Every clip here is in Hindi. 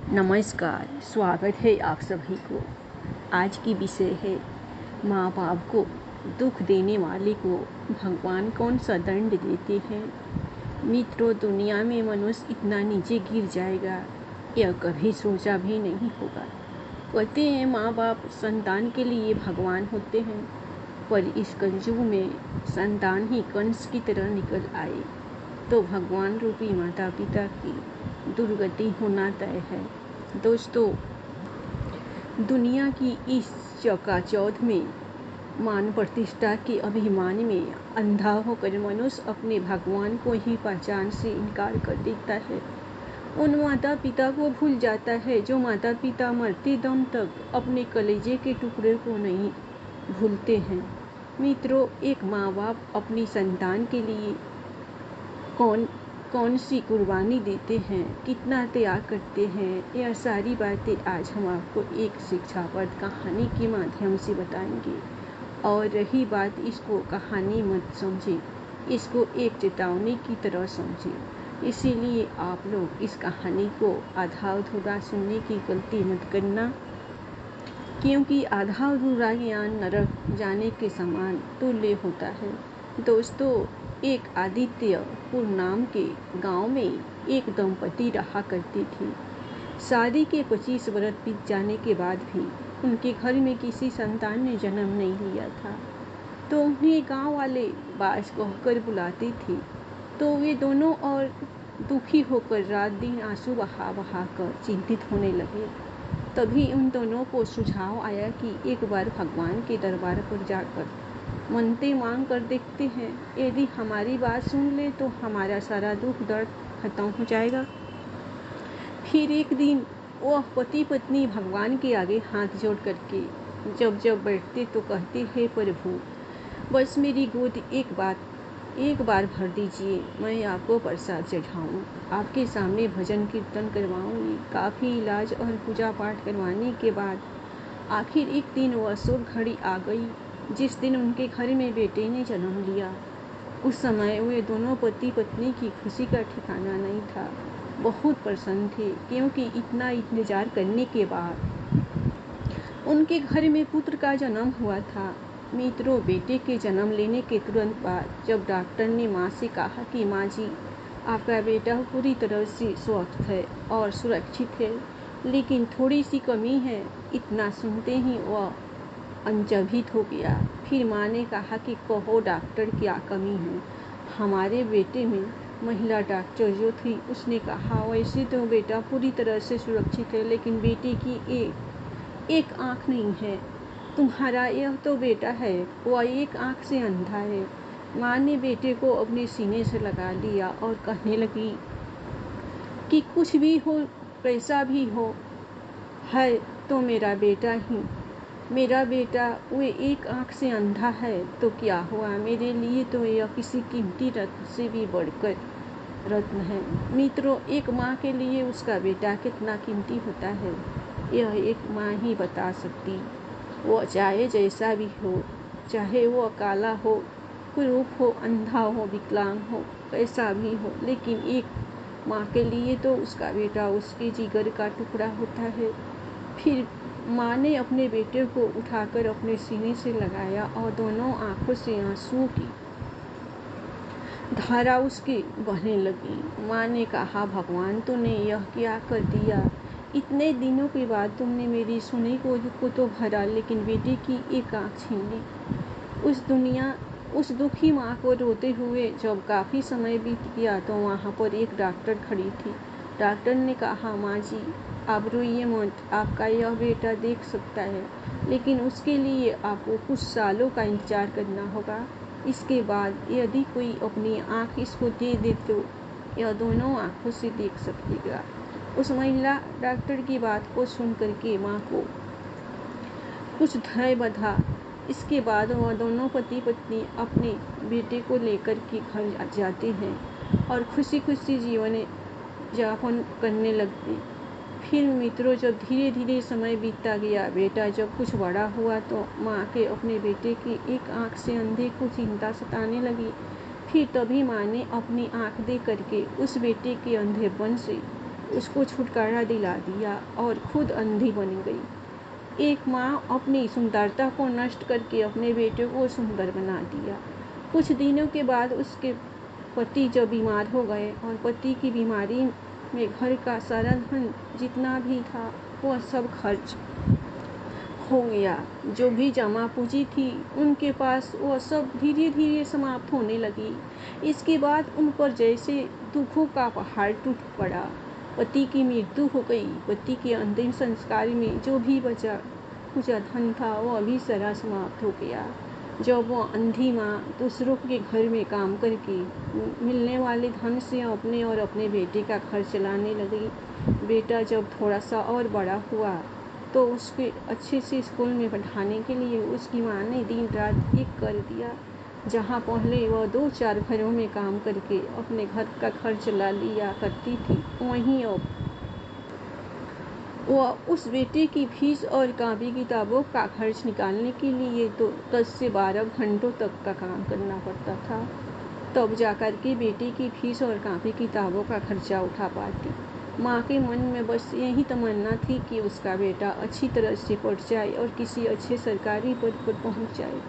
नमस्कार, स्वागत है आप सभी को। आज की विषय है माँ बाप को दुख देने वाले को भगवान कौन सा दंड देते हैं। मित्रों, दुनिया में मनुष्य इतना नीचे गिर जाएगा यह कभी सोचा भी नहीं होगा। कहते हैं माँ बाप संतान के लिए भगवान होते हैं, पर इस कलयुग में संतान ही कंस की तरह निकल आए तो भगवान रूपी माता पिता की दुर्गति होना तय है। दोस्तों, दुनिया की इस चकाचौंध में मान प्रतिष्ठा के अभिमान में अंधा होकर मनुष्य अपने भगवान को ही पहचान से इनकार कर देता है। उन माता पिता को भूल जाता है जो माता पिता मरते दम तक अपने कलेजे के टुकड़े को नहीं भूलते हैं। मित्रों, एक माँ बाप अपनी संतान के लिए कौन सी कुर्बानी देते हैं, कितना त्याग करते हैं, यह सारी बातें आज हम आपको एक शिक्षाप्रद कहानी के माध्यम से बताएंगे। और रही बात, इसको कहानी मत समझें, इसको एक चेतावनी की तरह समझें। इसीलिए आप लोग इस कहानी को आधा अधूरा सुनने की गलती मत करना, क्योंकि आधा अधूरा ज्ञान नरक जाने के समान तुल्य होता है। दोस्तों, एक आदित्यपुर नाम के गांव में एक दंपति रहा करती थी। शादी के 25 वर्ष बीत जाने के बाद भी उनके घर में किसी संतान ने जन्म नहीं लिया था, तो उन्हें गांव वाले बाज कहकर बुलाते थे। तो वे दोनों और दुखी होकर रात दिन आंसू बहा बहा कर चिंतित होने लगे। तभी उन दोनों को सुझाव आया कि एक बार भगवान के दरबार पर जाकर मन्नतें मांग कर देखते हैं, यदि हमारी बात सुन ले तो हमारा सारा दुख दर्द खत्म हो जाएगा। फिर एक दिन वह पति पत्नी भगवान के आगे हाथ जोड़ करके जब बैठते तो कहते, हे प्रभु, बस मेरी गोद एक बार भर दीजिए, मैं आपको प्रसाद चढ़ाऊँ, आपके सामने भजन कीर्तन करवाऊँगी। काफ़ी इलाज और पूजा पाठ करवाने के बाद आखिर एक दिन वह शुभ घड़ी आ गई जिस दिन उनके घर में बेटे ने जन्म लिया। उस समय वे दोनों पति पत्नी की खुशी का ठिकाना नहीं था। बहुत प्रसन्न थे, क्योंकि इतना इंतजार करने के बाद उनके घर में पुत्र का जन्म हुआ था। मित्रों, बेटे के जन्म लेने के तुरंत बाद जब डॉक्टर ने माँ से कहा कि माँ जी, आपका बेटा पूरी तरह से स्वस्थ है और सुरक्षित है, लेकिन थोड़ी सी कमी है, इतना सुनते ही वह अचंभित हो गया। फिर माँ ने कहा कि कहो डॉक्टर, क्या कमी है हमारे बेटे में। महिला डॉक्टर जो थी उसने कहा, वैसे तो बेटा पूरी तरह से सुरक्षित है, लेकिन बेटे की एक आँख नहीं है। तुम्हारा यह तो बेटा है, वह एक आँख से अंधा है। माँ ने बेटे को अपने सीने से लगा लिया और कहने लगी कि कुछ भी हो, कैसा भी हो, है तो मेरा बेटा ही। मेरा बेटा वे एक आँख से अंधा है तो क्या हुआ, मेरे लिए तो यह किसी कीमती रत्न से भी बढ़कर रत्न है। मित्रों, एक माँ के लिए उसका बेटा कितना कीमती होता है, यह एक माँ ही बता सकती। वह चाहे जैसा भी हो, चाहे वह काला हो, कुरूप हो, अंधा हो, विकलांग हो, कैसा भी हो, लेकिन एक माँ के लिए तो उसका बेटा उसके जिगर का टुकड़ा होता है। फिर माँ ने अपने बेटे को उठाकर अपने सीने से लगाया और दोनों आंखों से आंसुओं की धारा उसके बहने लगी। माँ ने कहा, भगवान, तूने यह क्या कर दिया। इतने दिनों के बाद तुमने मेरी सुनी को तो भरा, लेकिन बेटे की एक आँख छीन ली। उस दुखी माँ को रोते हुए जब काफ़ी समय बीत गया तो वहाँ पर एक डॉक्टर खड़ी थी। डॉक्टर ने कहा, माँ जी, आप रोइए मत, आपका यह बेटा देख सकता है, लेकिन उसके लिए आपको कुछ सालों का इंतजार करना होगा। इसके बाद यदि कोई अपनी आँख इसको दे दे तो यह दोनों आँखों से देख सकेगा। उस महिला डॉक्टर की बात को सुन करके माँ को कुछ धैर्य बंधा। इसके बाद वह दोनों पति पत्नी अपने बेटे को लेकर के घर जाते हैं और खुशी खुशी जीवन यापन करने लगते। फिर मित्रों, जब धीरे धीरे समय बीतता गया, बेटा जब कुछ बड़ा हुआ तो माँ के अपने बेटे की एक आँख से अंधे को चिंता सताने लगी। फिर तभी माँ ने अपनी आँख दे करके उस बेटे के अंधेपन से उसको छुटकारा दिला दिया और खुद अंधी बन गई। एक माँ अपनी सुंदरता को नष्ट करके अपने बेटे को सुंदर बना दिया। कुछ दिनों के बाद उसके पति जब बीमार हो गए और पति की बीमारी में घर का सारा धन जितना भी था वह सब खर्च हो गया। जो भी जमा पूंजी थी उनके पास वह सब धीरे धीरे समाप्त होने लगी। इसके बाद उन पर जैसे दुखों का पहाड़ टूट पड़ा। पति की मृत्यु हो गई। पति के अंतिम संस्कार में जो भी बचा कुचा धन था वह भी सारा समाप्त हो गया। जब वह अंधी माँ दूसरों के घर में काम करके मिलने वाले धन से अपने और अपने बेटे का खर्च चलाने लगी। बेटा जब थोड़ा सा और बड़ा हुआ तो उसके अच्छे से स्कूल में पढ़ाने के लिए उसकी माँ ने दिन रात एक कर दिया। जहाँ पहले वह 2-4 घरों में काम करके अपने घर का खर्च चला लिया करती थी, वहीं अब वह उस बेटे की फीस और कॉपी किताबों का खर्च निकालने के लिए तो 10 से 12 घंटों तक का काम करना पड़ता था। तब जाकर के बेटे की फीस और कॉपी किताबों का खर्चा उठा पाती। माँ के मन में बस यही तमन्ना थी कि उसका बेटा अच्छी तरह से पढ़ जाए और किसी अच्छे सरकारी पद पर पहुँच जाए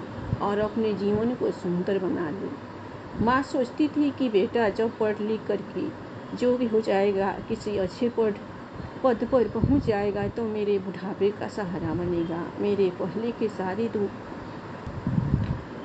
और अपने जीवन को सुंदर बना ले। माँ सोचती थी कि बेटा जब पढ़ लिख करके जो भी हो जाएगा, किसी अच्छे पद पर पहुँच जाएगा तो मेरे बुढ़ापे का सहारा बनेगा, मेरे पहले के सारे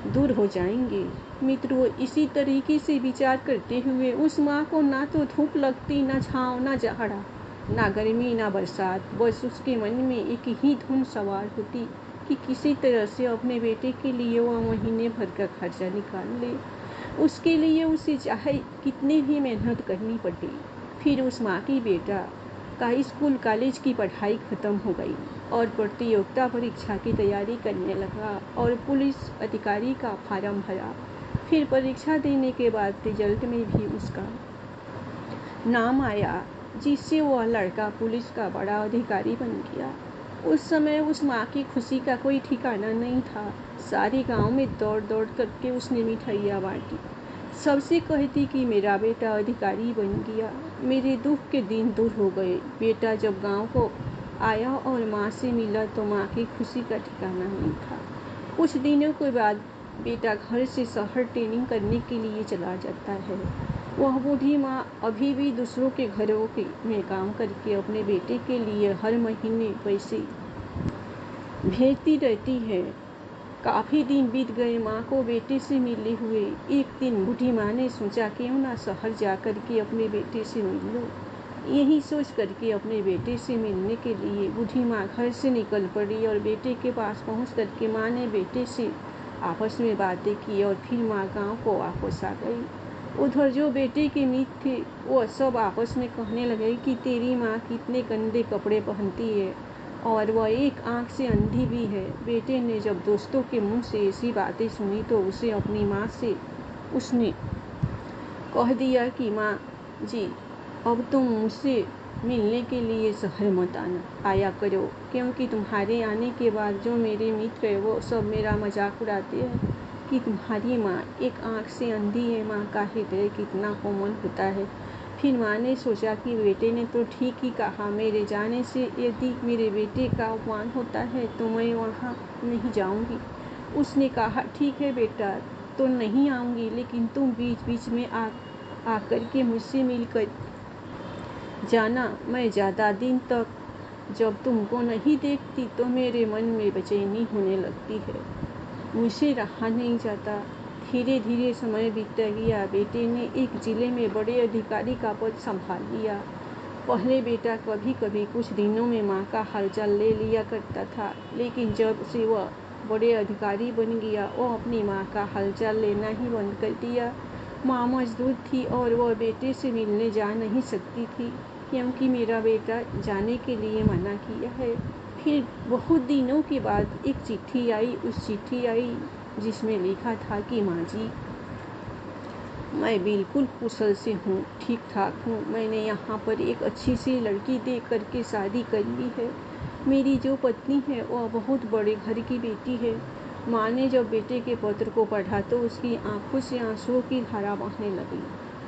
दूर हो जाएंगे। मित्रों, इसी तरीके से विचार करते हुए उस माँ को ना तो धूप लगती, ना छाँव, ना जाड़ा, ना गर्मी, ना बरसात। बस उसके मन में एक ही धुन सवार होती कि किसी तरह से अपने बेटे के लिए वह महीने भर का खर्चा निकाल ले। उसके लिए उसे चाहे कितनी भी मेहनत करनी पड़े। फिर उस माँ की बेटा का स्कूल कॉलेज की पढ़ाई खत्म हो गई और प्रतियोगिता परीक्षा की तैयारी करने लगा और पुलिस अधिकारी का फार्म भरा। फिर परीक्षा देने के बाद रिजल्ट में भी उसका नाम आया, जिससे वह लड़का पुलिस का बड़ा अधिकारी बन गया। उस समय उस माँ की खुशी का कोई ठिकाना नहीं था। सारे गांव में दौड़ दौड़ करके उसने मिठाइयाँ बांटी। सबसे कहती कि मेरा बेटा अधिकारी बन गया। मेरे दुख के दिन दूर हो गए। बेटा जब गांव को आया और माँ से मिला तो माँ की खुशी का ठिकाना नहीं था। कुछ दिनों के बाद बेटा घर से शहर ट्रेनिंग करने के लिए चला जाता है। वह बूढ़ी माँ अभी भी दूसरों के घरों में काम करके अपने बेटे के लिए हर महीने पैसे भेजती रहती है। काफ़ी दिन बीत गए माँ को बेटे से मिले हुए। एक दिन बूढ़ी माँ ने सोचा क्यों ना शहर जाकर के अपने बेटे से मिल लो। यही सोच करके अपने बेटे से मिलने के लिए बूढ़ी माँ घर से निकल पड़ी और बेटे के पास पहुँच करके माँ ने बेटे से आपस में बातें की और फिर माँ गाँव को वापस आ गई। उधर जो बेटे के मित्र थे वो सब आपस में कहने लगे कि तेरी माँ कितने गंदे कपड़े पहनती है और वह एक आंख से अंधी भी है। बेटे ने जब दोस्तों के मुंह से ऐसी बातें सुनी तो उसे अपनी माँ से उसने कह दिया कि माँ जी, अब तुम मुझसे मिलने के लिए शहर मत आया करो, क्योंकि तुम्हारे आने के बाद जो मेरे मित्र हैं वो सब मेरा मजाक उड़ाते हैं कि तुम्हारी माँ एक आंख से अंधी है। माँ का हृदय कितना कोमल होता है। फिर माँ ने सोचा कि बेटे ने तो ठीक ही कहा, मेरे जाने से यदि मेरे बेटे का अपमान होता है तो मैं वहाँ नहीं जाऊँगी। उसने कहा ठीक है बेटा, तो नहीं आऊँगी, लेकिन तुम बीच बीच में आकर के मुझसे मिलकर जाना। मैं ज़्यादा दिन तक जब तुमको नहीं देखती तो मेरे मन में बेचैनी होने लगती है, मुझे रहा नहीं जाता। धीरे धीरे समय बीतता गया। बेटे ने एक जिले में बड़े अधिकारी का पद संभाल लिया। पहले बेटा कभी कभी कुछ दिनों में माँ का हालचाल ले लिया करता था, लेकिन जब से वह बड़े अधिकारी बन गया वो अपनी माँ का हालचाल लेना ही बंद कर दिया। माँ मजदूर थी और वह बेटे से मिलने जा नहीं सकती थी, क्योंकि मेरा बेटा जाने के लिए मना किया है। फिर बहुत दिनों के बाद एक चिट्ठी आई। उस चिट्ठी आई जिसमें लिखा था कि माँ जी, मैं बिल्कुल कुशल से हूँ, ठीक ठाक हूँ। मैंने यहाँ पर एक अच्छी सी लड़की देख करके शादी कर ली है। मेरी जो पत्नी है वह बहुत बड़े घर की बेटी है। माँ ने जब बेटे के पत्र को पढ़ा तो उसकी आंखों से आंसुओं की धारा बहने लगी।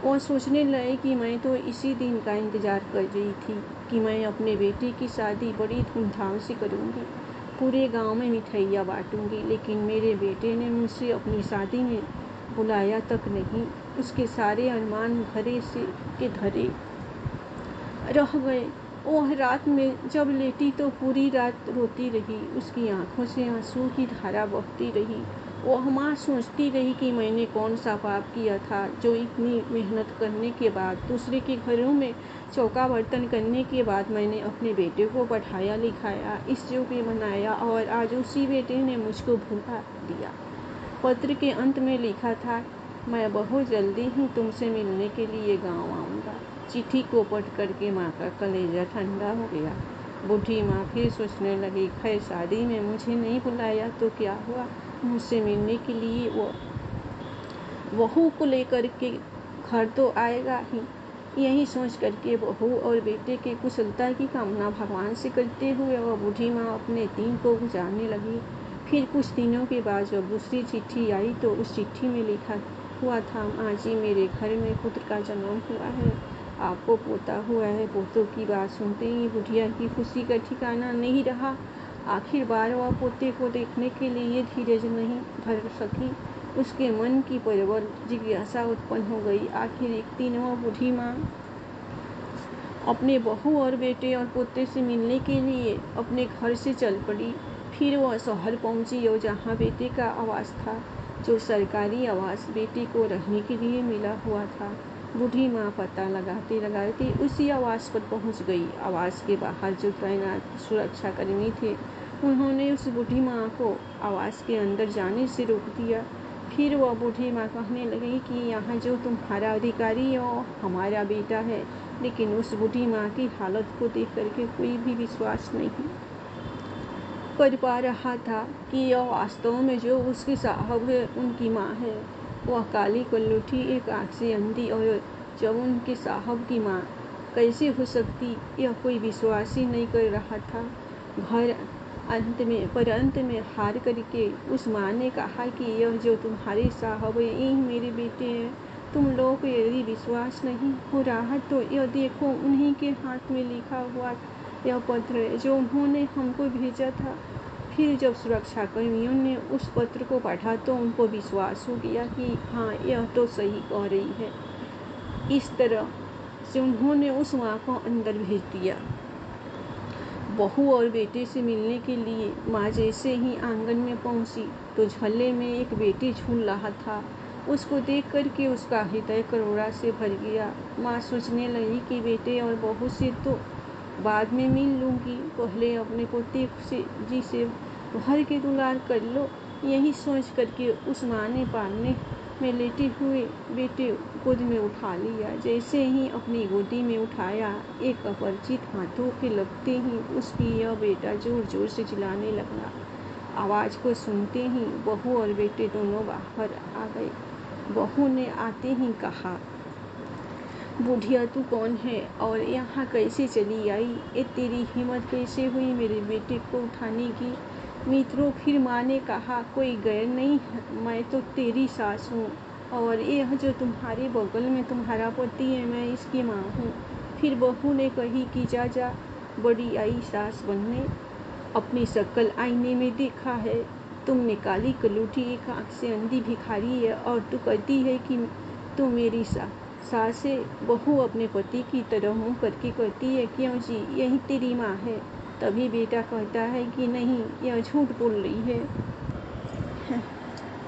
वह सोचने लगे कि मैं तो इसी दिन का इंतज़ार कर रही थी कि मैं अपने बेटे की शादी बड़ी धूमधाम से करूँगी, पूरे गांव में मिठाइयाँ बांटूंगी। लेकिन मेरे बेटे ने मुझसे अपनी शादी में बुलाया तक नहीं। उसके सारे अरमान धरे से के धरे रह गए। वह रात में जब लेटी तो पूरी रात रोती रही। उसकी आंखों से आंसू की धारा बहती रही। वह माँ सोचती रही कि मैंने कौन सा पाप किया था जो इतनी मेहनत करने के बाद, दूसरे के घरों में चौका बर्तन करने के बाद मैंने अपने बेटे को पढ़ाया लिखाया, इस योग्य बनाया, और आज उसी बेटे ने मुझको भुला दिया। पत्र के अंत में लिखा था, मैं बहुत जल्दी ही तुमसे मिलने के लिए गाँव आऊँगा। चिट्ठी को पढ़ करके माँ का कलेजा ठंडा हो गया। बूढ़ी माँ फिर सोचने लगी, खैर शादी में मुझे नहीं बुलाया तो क्या हुआ, मुझसे मिलने के लिए वो बहू को लेकर के घर तो आएगा ही। यही सोच करके बहू और बेटे के कुशलता की कामना भगवान से करते हुए वह बूढ़ी माँ अपने दिन को गुजारने लगी। फिर कुछ दिनों के बाद जब दूसरी चिट्ठी आई तो उस चिट्ठी में लिखा हुआ था, माँ जी, मेरे घर में पुत्र का जन्म हुआ है, आपको पोता हुआ है। पोतों की बात सुनते ही बुढ़िया की खुशी का ठिकाना नहीं रहा। आखिर बार वह पोते को देखने के लिए धीरज नहीं धर सकी। उसके मन की प्रबल जिज्ञासा उत्पन्न हो गई। आखिर एक दिन वह बूढ़ी माँ अपने बहू और बेटे और पोते से मिलने के लिए अपने घर से चल पड़ी। फिर वह शहर पहुंची और जहाँ बेटे का आवास था, जो सरकारी आवास बेटे को रहने के लिए मिला हुआ था, बूढ़ी माँ पता लगाते लगाते उसी आवास पर पहुंच गई। आवास के बाहर जो तैनात सुरक्षाकर्मी थे, उन्होंने उस बूढ़ी माँ को आवास के अंदर जाने से रोक दिया। फिर वह बूढ़ी माँ कहने लगी कि यहाँ जो तुम्हारा अधिकारी है वो हमारा बेटा है। लेकिन उस बूढ़ी माँ की हालत को देख करके कोई भी विश्वास नहीं कर पा रहा था कि यह वास्तव में जो उसके साहब है उनकी माँ है। वह काली कल्लूठी एक आँख से अंधी, और जब उनके साहब की माँ कैसे हो सकती, यह कोई विश्वास ही नहीं कर रहा था। अंत में हार करके उस माँ ने कहा कि यह जो तुम्हारे साहब है यही मेरे बेटे हैं। तुम लोगों को यदि विश्वास नहीं हो रहा तो यह देखो, उन्हीं के हाथ में लिखा हुआ यह पत्र है जो उन्होंने हमको भेजा था। फिर जब सुरक्षाकर्मियों ने उस पत्र को पढ़ा तो उनको विश्वास हो गया कि हाँ, यह तो सही कह रही है। इस तरह से उन्होंने उस माँ को अंदर भेज दिया। बहू और बेटे से मिलने के लिए माँ जैसे ही आंगन में पहुंची तो झल्ले में एक बेटी झूल रहा था। उसको देख करके उसका हृदय करुणा से भर गया। माँ सोचने लगी कि बेटे और बहू से तो बाद में मिल लूँगी, पहले अपने पोते जी से भर के दुलार कर लो। यही सोच करके उस माँ ने पालने में लेटे हुए बेटे गोद में उठा लिया। जैसे ही अपनी गोदी में उठाया, एक अपरिचित हाथों के लगते ही उसकी यह बेटा जोर जोर से चिल्लाने लगा। आवाज़ को सुनते ही बहू और बेटे दोनों बाहर आ गए। बहू ने आते ही कहा, बुढ़िया तू कौन है और यहाँ कैसे चली आई? ये तेरी हिम्मत कैसे हुई मेरे बेटे को उठाने की? मित्रों, फिर माँ ने कहा, कोई गैर नहीं, मैं तो तेरी सास हूँ, और यह जो तुम्हारे बगल में तुम्हारा पति है, मैं इसकी माँ हूँ। फिर बहू ने कही कि जा बड़ी आई सास बनने, अपनी शक्ल आईने में देखा है, तुमने काली कलूठी एक आँख से अंधी भिखारी है, और तू कहती है कि तू मेरी सास है। बहू अपने पति की तरह मुँह करके कहती है, क्यों जी, यही तेरी माँ है? तभी बेटा कहता है कि नहीं, यह झूठ बोल रही है,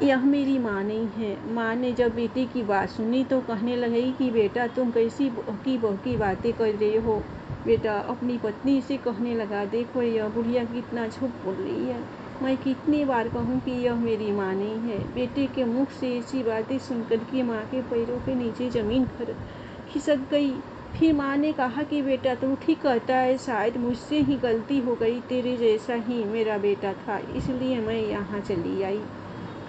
यह मेरी माँ नहीं है। माँ ने जब बेटे की बात सुनी तो कहने लगी कि बेटा, तुम कैसी बहकी बातें कर रहे हो? बेटा अपनी पत्नी से कहने लगा, देखो यह बुढ़िया कितना झूठ बोल रही है, मैं कितनी बार कहूँ कि यह मेरी माँ नहीं है। बेटे के मुख से ऐसी बातें सुनकर के माँ के पैरों के नीचे जमीन पर खिसक गई। फिर माँ ने कहा कि बेटा तू ठीक कहता है, शायद मुझसे ही गलती हो गई, तेरे जैसा ही मेरा बेटा था, इसलिए मैं यहाँ चली आई।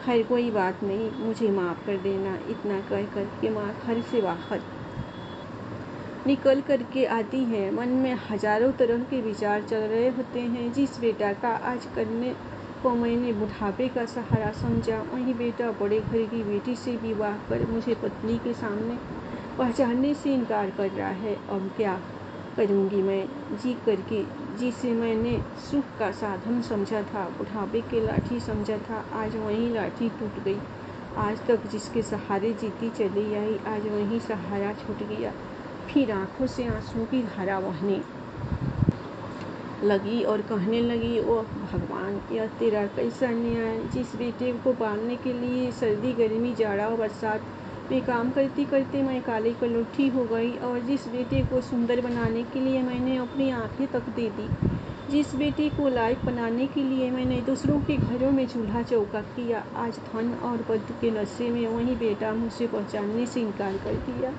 खैर कोई बात नहीं, मुझे माफ़ कर देना। इतना कह कर के माँ घर से बाहर निकल करके आती है। मन में हजारों तरह के विचार चल रहे होते हैं। जिस बेटा का आज करने को मैंने बुढ़ापे का सहारा समझा, वही बेटा बड़े घर की बेटी से विवाह कर मुझे पत्नी के सामने पहचानने से इनकार कर रहा है। अब क्या करूँगी मैं जी करके, जिसे मैंने सुख का साधन समझा था, बुढ़ापे की लाठी समझा था, आज वही लाठी टूट गई। आज तक जिसके सहारे जीती चली आई, आज वही सहारा छूट गया। फिर आंखों से आंसू की धारा बहने लगी और कहने लगी, ओह भगवान, यह तेरा कैसा न्याय। जिस बेटे को पालने के लिए सर्दी गर्मी जाड़ा और बरसात में काम करते करते मैं काली कलौठी हो गई, और जिस बेटे को सुंदर बनाने के लिए मैंने अपनी आंखें तक दे दी, जिस बेटे को लायक बनाने के लिए मैंने दूसरों के घरों में चूल्हा चौका किया, आज धन और पद के नशे में वही बेटा मुझसे पहचानने से इनकार कर दिया।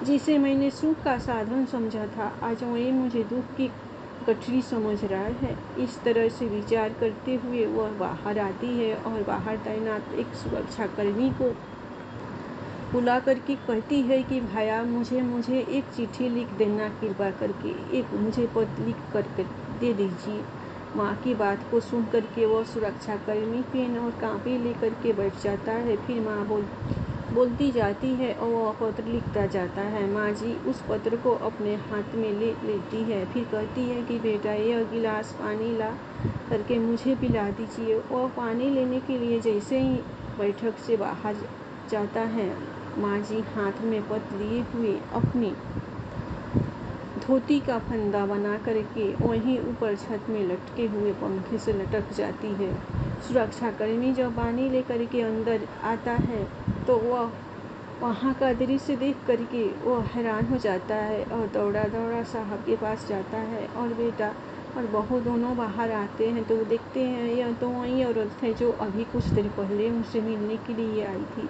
जिसे मैंने सुख का साधन समझा था, आज वही मुझे दुख की गठरी समझ रहा है। इस तरह से विचार करते हुए वह बाहर आती है और बाहर तैनात एक सुरक्षाकर्मी को बुला करके कहती है कि भैया, मुझे एक चिट्ठी लिख देना कृपा करके, एक मुझे पत्र लिख कर दे दीजिए। माँ की बात को सुन करके वह सुरक्षाकर्मी पेन और कापी लेकर के बैठ जाता है। फिर माँ बोलती जाती है और वह पत्र लिखता जाता है। माँ जी उस पत्र को अपने हाथ में ले लेती है। फिर कहती है कि बेटा, यह गिलास पानी ला करके मुझे पिला दीजिए। वह पानी लेने के लिए जैसे ही बैठक से बाहर जाता है, माँ जी हाथ में पत्र लिए हुए अपनी धोती का फंदा बना करके वहीं ऊपर छत में लटके हुए पंखे से लटक जाती है। सुरक्षाकर्मी जब पानी लेकर के अंदर आता है तो वह वहाँ का दृश्य देख करके वह हैरान हो जाता है और दौड़ा दौड़ा साहब के पास जाता है। और बेटा और बहू दोनों बाहर आते हैं तो देखते हैं यह तो वही औरत है जो अभी कुछ देर पहले उनसे मिलने के लिए आई थी।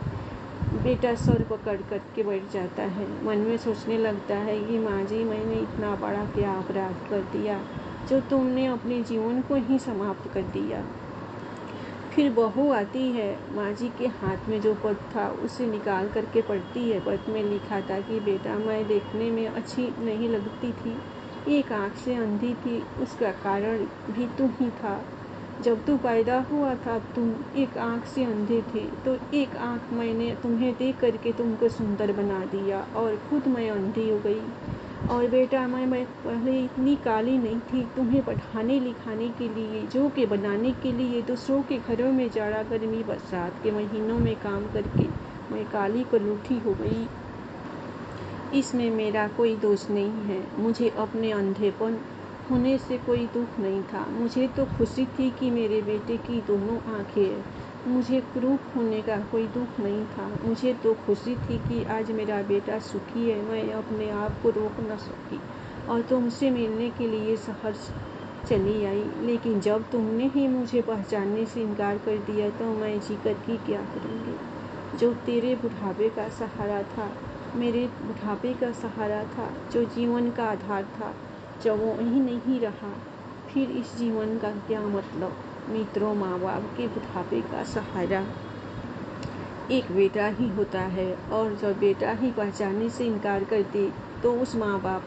बेटा सर पकड़ करके बैठ जाता है, मन में सोचने लगता है कि माँ जी, मैंने इतना बड़ा क्या अपराध कर दिया जो तुमने अपने जीवन को ही समाप्त कर दिया। फिर बहू आती है, माँ जी के हाथ में जो पत्र था उसे निकाल करके पढ़ती है। पत्र में लिखा था कि बेटा, मैं देखने में अच्छी नहीं लगती थी, एक आँख से अंधी थी, उसका कारण भी तू ही था। जब तू पैदा हुआ था तुम एक आँख से अंधे थे, तो एक आँख मैंने तुम्हें दे करके तुमको सुंदर बना दिया और खुद मैं अंधी हो गई। और बेटा, मैं पहले इतनी काली नहीं थी, तुम्हें पढ़ाने लिखाने के लिए, जो के बनाने के लिए दूसरों के घरों में जाड़ा गर्मी बरसात के महीनों में काम करके मैं काली कलूठी हो गई। इसमें मेरा कोई दोष नहीं है। मुझे अपने अंधेपन होने से कोई दुख नहीं था। मुझे तो खुशी थी कि मेरे बेटे की दोनों आंखें हैं। मुझे कुरूप होने का कोई दुख नहीं था। मुझे तो खुशी थी कि आज मेरा बेटा सुखी है। मैं अपने आप को रोक न सकी और तुमसे मिलने के लिए शहर चली आई। लेकिन जब तुमने ही मुझे पहचानने से इनकार कर दिया तो मैं जीकर के क्या करूँगी। जो तेरे बुढ़ापे का सहारा था, मेरे बुढ़ापे का सहारा था, जो जीवन का आधार था, जब वो वही नहीं रहा, फिर इस जीवन का क्या मतलब। मित्रों, माँ बाप के बुढ़ापे का सहारा एक बेटा ही होता है, और जब बेटा ही पहचानने से इनकार कर दे तो उस माँ बाप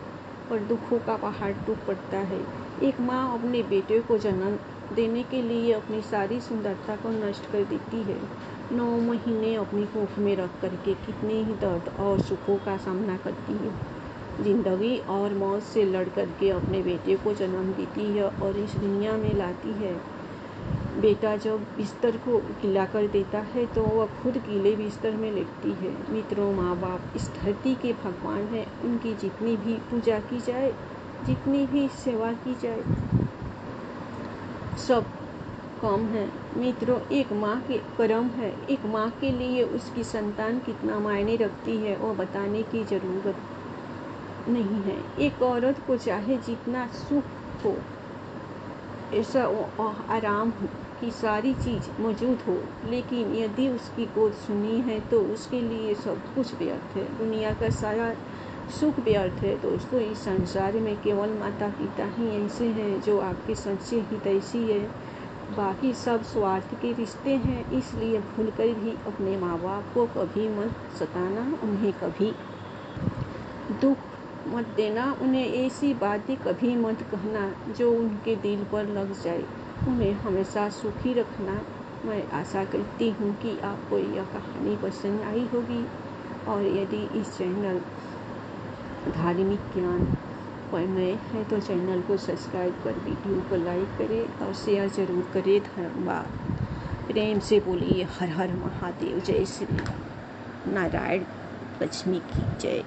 पर दुखों का पहाड़ टूट पड़ता है। एक माँ अपने बेटे को जन्म देने के लिए अपनी सारी सुंदरता को नष्ट कर देती है। 9 महीने अपनी कोख में रख करके कितने ही दर्द और सुखों का सामना करती है। जिंदगी और मौत से लड़ करके अपने बेटे को जन्म देती है और इस दुनिया में लाती है। बेटा जब बिस्तर को गीला कर देता है तो वह खुद गीले बिस्तर में लेटती है। मित्रों, माँ बाप इस धरती के भगवान हैं। उनकी जितनी भी पूजा की जाए, जितनी भी सेवा की जाए, सब कम है। मित्रों, एक माँ के कर्म है। एक माँ के लिए उसकी संतान कितना मायने रखती है वो बताने की जरूरत नहीं है। एक औरत को चाहे जितना सुख हो, ऐसा आराम की सारी चीज़ मौजूद हो, लेकिन यदि उसकी गोद सुनी है तो उसके लिए सब कुछ व्यर्थ है। दुनिया का सारा सुख व्यर्थ है। दोस्तों, इस संसार में केवल माता पिता ही ऐसे हैं जो आपके सच्चे हितैषी है। बाकी सब स्वार्थ के रिश्ते हैं। इसलिए भूलकर भी अपने माँ बाप को कभी मत सताना, उन्हें कभी दुख मत देना, उन्हें ऐसी बातें कभी मत कहना जो उनके दिल पर लग जाए। उन्हें हमेशा सुखी रखना। मैं आशा करती हूँ कि आपको यह कहानी पसंद आई होगी। और यदि इस चैनल धार्मिक ज्ञान पर नए हैं तो चैनल को सब्सक्राइब कर वीडियो को लाइक करें और शेयर ज़रूर करें। धन्यवाद। प्रेम से बोलिए हर हर महादेव, जय श्री राम, नारायण लक्ष्मी की जय।